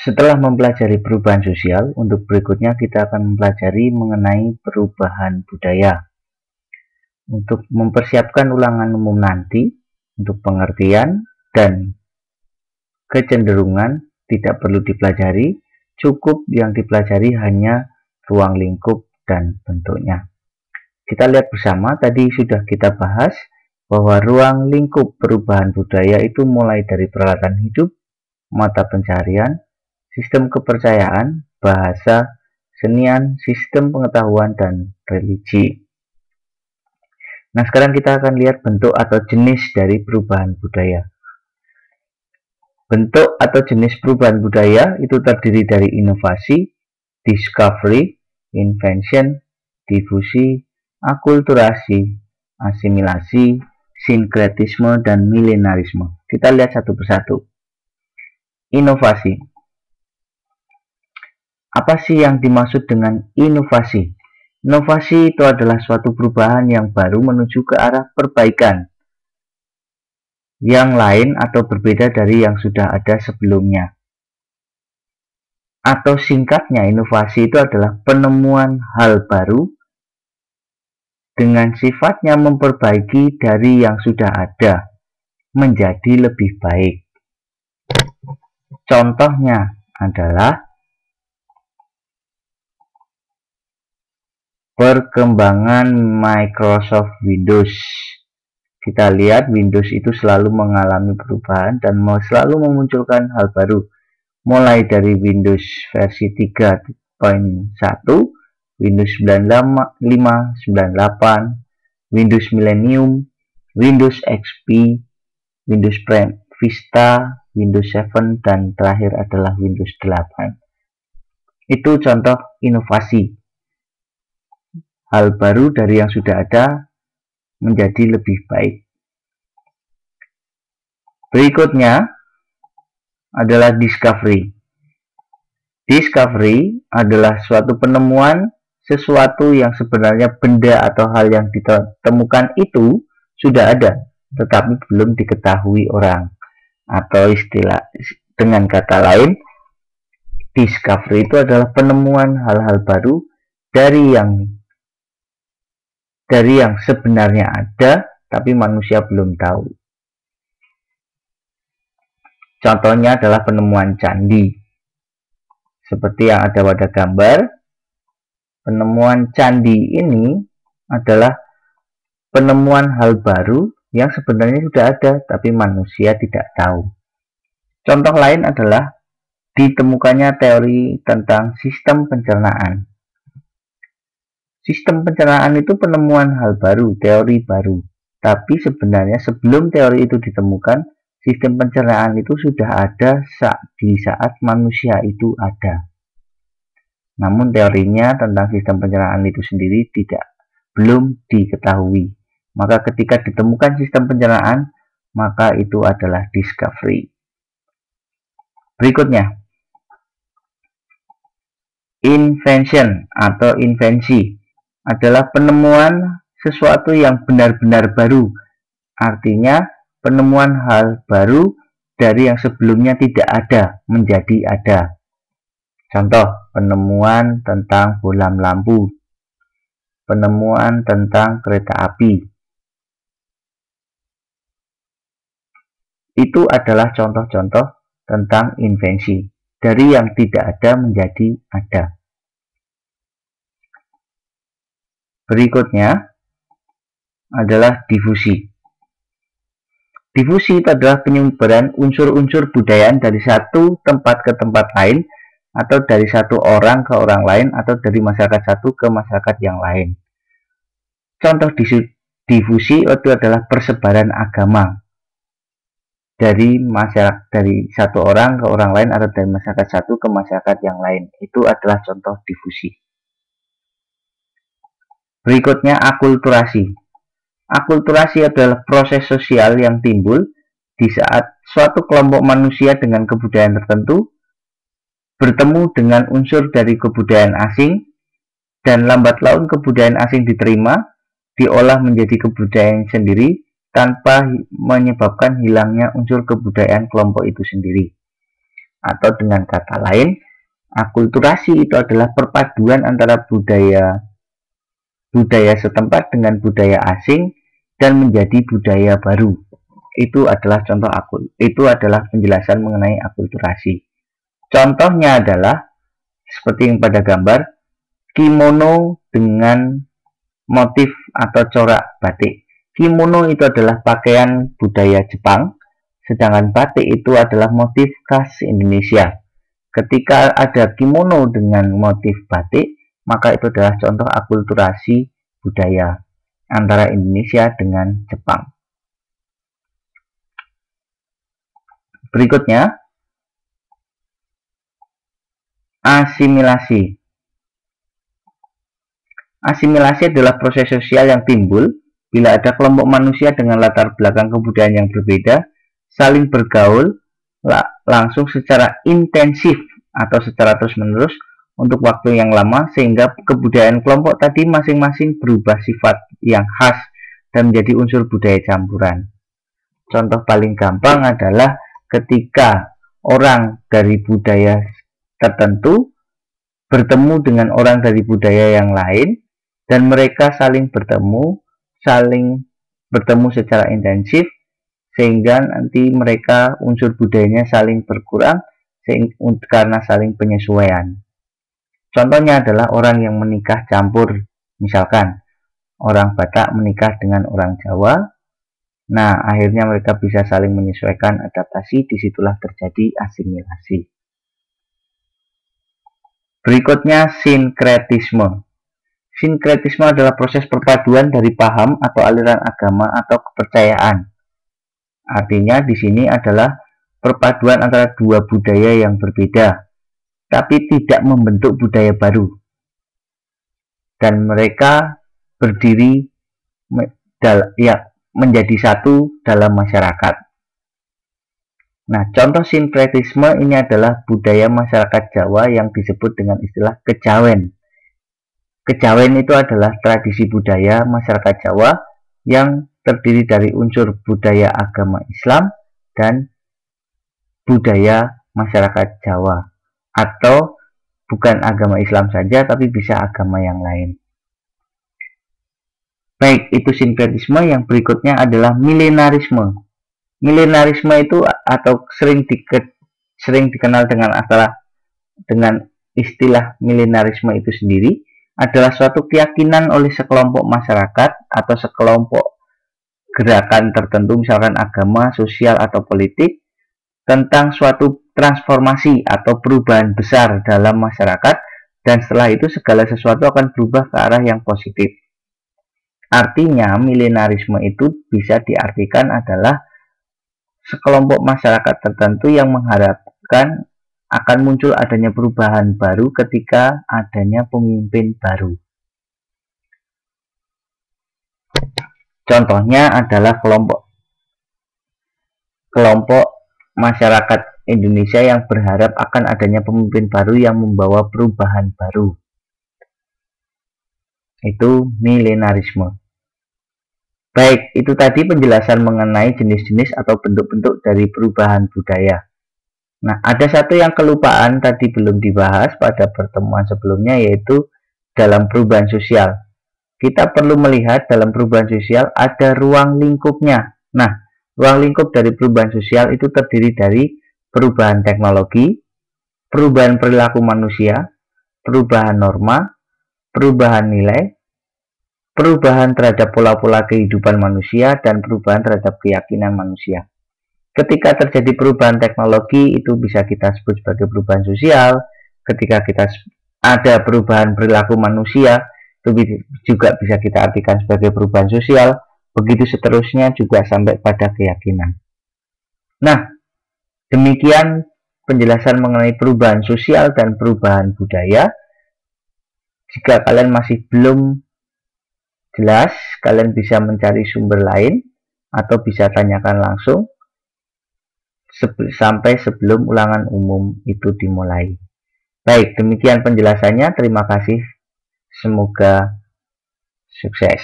Setelah mempelajari perubahan sosial, untuk berikutnya kita akan mempelajari mengenai perubahan budaya. Untuk mempersiapkan ulangan umum nanti, untuk pengertian dan kecenderungan tidak perlu dipelajari, cukup yang dipelajari hanya ruang lingkup dan bentuknya. Kita lihat bersama, tadi sudah kita bahas bahwa ruang lingkup perubahan budaya itu mulai dari peralatan hidup, mata pencarian, sistem kepercayaan, bahasa, senian, sistem pengetahuan, dan religi. Nah, sekarang kita akan lihat bentuk atau jenis dari perubahan budaya. Bentuk atau jenis perubahan budaya itu terdiri dari inovasi, discovery, invention, difusi, akulturasi, asimilasi, sinkretisme, dan milenarisme. Kita lihat satu persatu. Inovasi. Apa sih yang dimaksud dengan inovasi? Inovasi itu adalah suatu perubahan yang baru menuju ke arah perbaikan yang lain atau berbeda dari yang sudah ada sebelumnya. Atau singkatnya, inovasi itu adalah penemuan hal baru dengan sifatnya memperbaiki dari yang sudah ada menjadi lebih baik. Contohnya adalah perkembangan Microsoft Windows. Kita lihat Windows itu selalu mengalami perubahan dan selalu memunculkan hal baru. Mulai dari Windows versi 3.1, Windows 95, 98, Windows Millennium, Windows XP, Windows Prime Vista, Windows 7, dan terakhir adalah Windows 8. Itu contoh inovasi. Hal baru dari yang sudah ada menjadi lebih baik. Berikutnya adalah discovery. Discovery adalah suatu penemuan sesuatu yang sebenarnya benda atau hal yang ditemukan itu sudah ada, tetapi belum diketahui orang. Atau istilah dengan kata lain, discovery itu adalah penemuan hal-hal baru dari yang sebenarnya ada, tapi manusia belum tahu. Contohnya adalah penemuan candi. Seperti yang ada pada gambar, penemuan candi ini adalah penemuan hal baru yang sebenarnya sudah ada, tapi manusia tidak tahu. Contoh lain adalah ditemukannya teori tentang sistem pencernaan. Sistem pencernaan itu penemuan hal baru, teori baru. Tapi sebenarnya sebelum teori itu ditemukan, sistem pencernaan itu sudah ada di saat manusia itu ada. Namun teorinya tentang sistem pencernaan itu sendiri belum diketahui. Maka ketika ditemukan sistem pencernaan, maka itu adalah discovery. Berikutnya, invention atau invensi adalah penemuan sesuatu yang benar-benar baru. Artinya, penemuan hal baru dari yang sebelumnya tidak ada menjadi ada. Contoh, penemuan tentang bohlam lampu, penemuan tentang kereta api. Itu adalah contoh-contoh tentang invensi, dari yang tidak ada menjadi ada. Berikutnya adalah difusi. Difusi itu adalah penyebaran unsur-unsur budayaan dari satu tempat ke tempat lain, atau dari satu orang ke orang lain, atau dari masyarakat satu ke masyarakat yang lain. Contoh difusi itu adalah persebaran agama dari satu orang ke orang lain, atau dari masyarakat satu ke masyarakat yang lain. Itu adalah contoh difusi. Berikutnya akulturasi. Akulturasi adalah proses sosial yang timbul di saat suatu kelompok manusia dengan kebudayaan tertentu bertemu dengan unsur dari kebudayaan asing, dan lambat laun kebudayaan asing diterima, diolah menjadi kebudayaan sendiri tanpa menyebabkan hilangnya unsur kebudayaan kelompok itu sendiri. Atau dengan kata lain, akulturasi itu adalah perpaduan antara budaya setempat dengan budaya asing dan menjadi budaya baru. Itu adalah penjelasan mengenai akulturasi. Contohnya adalah seperti yang pada gambar, kimono dengan motif atau corak batik. Kimono itu adalah pakaian budaya Jepang, sedangkan batik itu adalah motif khas Indonesia. Ketika ada kimono dengan motif batik, maka itu adalah contoh akulturasi budaya antara Indonesia dengan Jepang. Berikutnya, asimilasi. Asimilasi adalah proses sosial yang timbul bila ada kelompok manusia dengan latar belakang kebudayaan yang berbeda saling bergaul langsung secara intensif atau secara terus-menerus untuk waktu yang lama, sehingga kebudayaan kelompok tadi masing-masing berubah sifat yang khas dan menjadi unsur budaya campuran. Contoh paling gampang adalah ketika orang dari budaya tertentu bertemu dengan orang dari budaya yang lain dan mereka saling bertemu secara intensif, sehingga nanti mereka unsur budayanya saling berkurang karena saling penyesuaian. Contohnya adalah orang yang menikah campur, misalkan orang Batak menikah dengan orang Jawa. Nah, akhirnya mereka bisa saling menyesuaikan, adaptasi, disitulah terjadi asimilasi. Berikutnya, sinkretisme. Sinkretisme adalah proses perpaduan dari paham atau aliran agama atau kepercayaan. Artinya di sini adalah perpaduan antara dua budaya yang berbeda, tapi tidak membentuk budaya baru. Dan mereka berdiri menjadi satu dalam masyarakat. Nah, contoh sinkretisme ini adalah budaya masyarakat Jawa yang disebut dengan istilah kejawen. Kejawen itu adalah tradisi budaya masyarakat Jawa yang terdiri dari unsur budaya agama Islam dan budaya masyarakat Jawa, atau bukan agama Islam saja tapi bisa agama yang lain. Baik, itu sinkretisme. Yang berikutnya adalah milenarisme. Milenarisme itu atau sering dikenal dengan istilah milenarisme itu sendiri adalah suatu keyakinan oleh sekelompok masyarakat atau sekelompok gerakan tertentu, misalkan agama, sosial, atau politik, tentang suatu transformasi atau perubahan besar dalam masyarakat, dan setelah itu segala sesuatu akan berubah ke arah yang positif. Artinya, milenarisme itu bisa diartikan adalah sekelompok masyarakat tertentu yang mengharapkan akan muncul adanya perubahan baru ketika adanya pemimpin baru. Contohnya adalah kelompok masyarakat Indonesia yang berharap akan adanya pemimpin baru yang membawa perubahan baru. Itu milenarisme. Baik, itu tadi penjelasan mengenai jenis-jenis atau bentuk-bentuk dari perubahan budaya. Nah, ada satu yang kelupaan tadi belum dibahas pada pertemuan sebelumnya, yaitu dalam perubahan sosial. Kita perlu melihat dalam perubahan sosial ada ruang lingkupnya. Nah, ruang lingkup dari perubahan sosial itu terdiri dari perubahan teknologi, perubahan perilaku manusia, perubahan norma, perubahan nilai, perubahan terhadap pola-pola kehidupan manusia, dan perubahan terhadap keyakinan manusia. Ketika terjadi perubahan teknologi, itu bisa kita sebut sebagai perubahan sosial. Ketika kita ada perubahan perilaku manusia, itu juga bisa kita artikan sebagai perubahan sosial. Begitu seterusnya juga sampai pada keyakinan. Nah, demikian penjelasan mengenai perubahan sosial dan perubahan budaya. Jika kalian masih belum jelas, kalian bisa mencari sumber lain atau bisa tanyakan langsung sampai sebelum ulangan umum itu dimulai. Baik, demikian penjelasannya. Terima kasih. Semoga sukses.